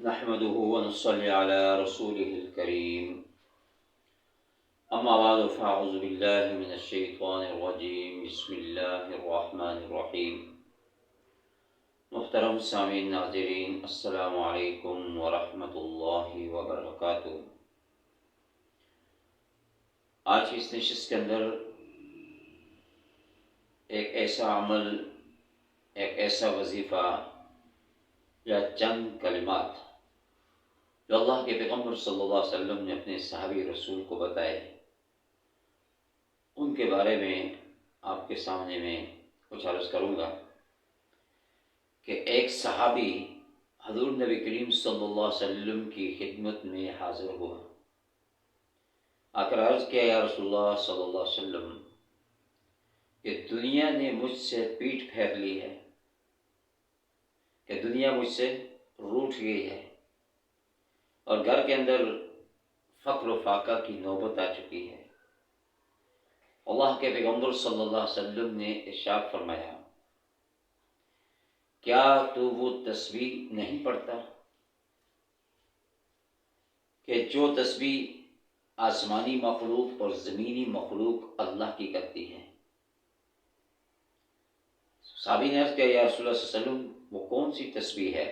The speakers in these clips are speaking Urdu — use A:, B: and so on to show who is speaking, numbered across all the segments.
A: نحمده ونصلي على رسوله الكريم أما بعد فأعوذ بالله من الشيطان الرجيم بسم الله الرحمن الرحيم محترم سامعین ناظرین السلام علیکم ورحمۃ اللہ وبرکاتہ۔ آج کی اس نشست کے اندر ایک ایسا عمل، ایک ایسا وظیفہ یا چند کلمات جو اللہ کے پیغمبر صلی اللہ علیہ وسلم نے اپنے صحابی رسول کو بتائے، ان کے بارے میں آپ کے سامنے میں کچھ عرض کروں گا کہ ایک صحابی حضور نبی کریم صلی اللہ علیہ وسلم کی خدمت میں حاضر ہوا، آ کر عرض کیا یا رسول اللہ صلی اللہ علیہ وسلم کہ دنیا نے مجھ سے پیٹھ پھیر لی ہے، کہ دنیا مجھ سے روٹھ گئی ہے اور گھر کے اندر فقر و فاقہ کی نوبت آ چکی ہے۔ اللہ کے پیغمبر صلی اللہ علیہ وسلم نے ارشاد فرمایا، کیا تو وہ تسبیح نہیں پڑھتا کہ جو تسبیح آسمانی مخلوق اور زمینی مخلوق اللہ کی کرتی ہے؟ صحابی نے عرض کیا یا رسول اللہ صلی اللہ علیہ وسلم وہ کون سی تسبیح ہے؟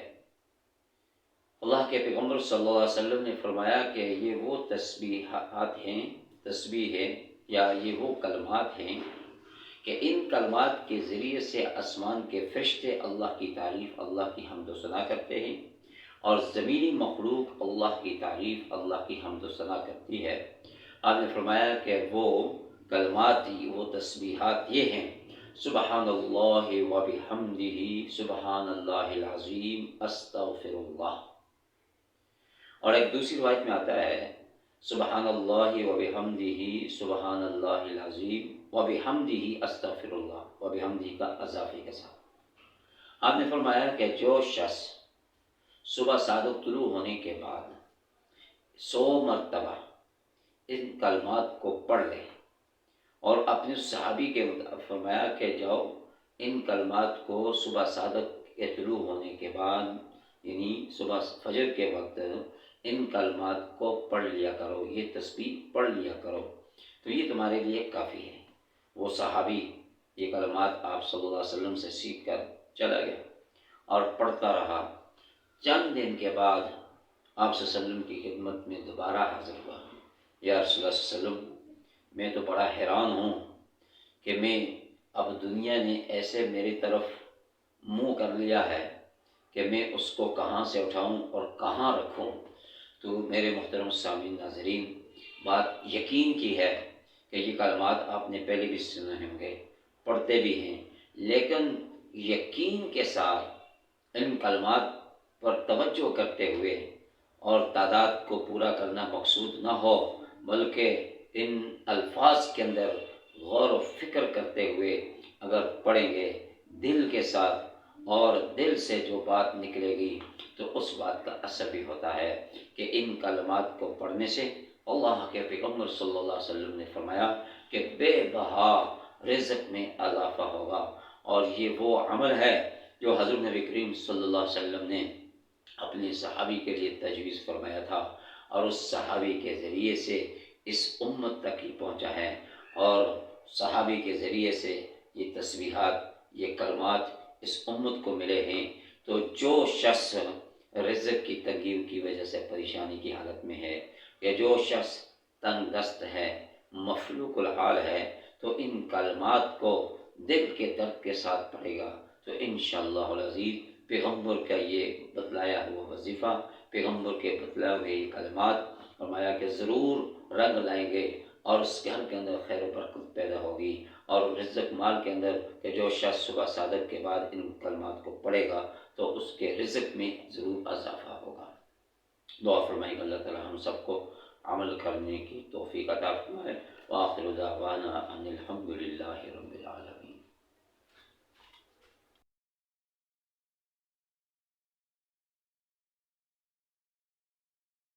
A: اللہ کے پیغمبر صلی اللہ علیہ وسلم نے فرمایا کہ یہ وہ تسبیح ہے یا یہ وہ کلمات ہیں کہ ان کلمات کے ذریعے سے آسمان کے فرشتے اللہ کی تعریف، اللہ کی حمد و ثنا کرتے ہیں، اور زمینی مخلوق اللہ کی تعریف، اللہ کی حمد و ثنا کرتی ہے۔ آپ نے فرمایا کہ وہ کلمات، وہ تسبیحات یہ ہیں: سبحان اللہ و بحمدہ، سبحان اللہ العظیم، استغفر اللہ۔ اور ایک دوسری روایت میں آتا ہے سبحان اللہ و بحمدہ، سبحان اللہ العظیم و بحمدہ استغفر اللہ، و بحمدہ کا اضافے کے ساتھ۔ آپ نے فرمایا کہ جو شخص صبح صادق طلوع ہونے کے بعد 100 مرتبہ ان کلمات کو پڑھ لے، اور اپنے صحابی کے فرمایا کہ جاؤ ان کلمات کو صبح صادق کے طلوع ہونے کے بعد، یعنی صبح فجر کے وقت ان کلمات کو پڑھ لیا کرو، یہ تسبیح پڑھ لیا کرو، تو یہ تمہارے لیے کافی ہے۔ وہ صحابی یہ کلمات آپ صلی اللہ علیہ وسلم سے سیکھ کر چلا گیا اور پڑھتا رہا۔ چند دن کے بعد آپ صلی اللہ علیہ وسلم کی خدمت میں دوبارہ حاضر ہوا۔ یا رسول اللہ صلی اللہ علیہ وسلم، میں تو بڑا حیران ہوں کہ میں اب دنیا نے ایسے میری طرف منہ کر لیا ہے کہ میں اس کو کہاں سے اٹھاؤں اور کہاں رکھوں۔ تو میرے محترم سامعین ناظرین، بات یقین کی ہے کہ یہ کلمات آپ نے پہلے بھی سنے ہوں گے، پڑھتے بھی ہیں، لیکن یقین کے ساتھ ان کلمات پر توجہ کرتے ہوئے اور تعداد کو پورا کرنا مقصود نہ ہو، بلکہ ان الفاظ کے اندر غور و فکر کرتے ہوئے اگر پڑھیں گے دل کے ساتھ، اور دل سے جو بات نکلے گی تو اس بات کا اثر بھی ہوتا ہے کہ ان کلمات کو پڑھنے سے اللہ کے پیغمبر صلی اللہ علیہ وسلم نے فرمایا کہ بے بہا رزق میں اضافہ ہوگا۔ اور یہ وہ عمل ہے جو حضور نبی کریم صلی اللہ علیہ وسلم نے اپنے صحابی کے لیے تجویز فرمایا تھا، اور اس صحابی کے ذریعے سے اس امت تک ہی پہنچا ہے، اور صحابی کے ذریعے سے یہ تسبیحات، یہ کلمات اس امت کو ملے ہیں۔ تو جو شخص رزق کی تنگی کی وجہ سے پریشانی کی حالت میں ہے، یا جو شخص تنگ دست ہے، مفلوق الحال ہے، تو ان کلمات کو دل کے درد کے ساتھ پڑھے گا تو انشاءاللہ العزیز پیغمبر کا یہ بتلایا ہوا وظیفہ، پیغمبر کے بتلائے ہوئے یہ کلمات فرمایا کہ ضرور رنگ لائیں گے، اور اس گھر کے اندر خیر و برکت پیدا ہوگی، اور رزق مال کے اندر کہ جو شخص صبح صادق کے بعد ان کلمات کو پڑھے گا تو اس کے رزق میں ضرور اضافہ ہوگا۔ دعا فرمائیں کہ اللہ تعالی ہم سب کو عمل کرنے کی توفیق عطا فرمائے۔ وآخر دعوانا ان الحمد للہ رب العالمین۔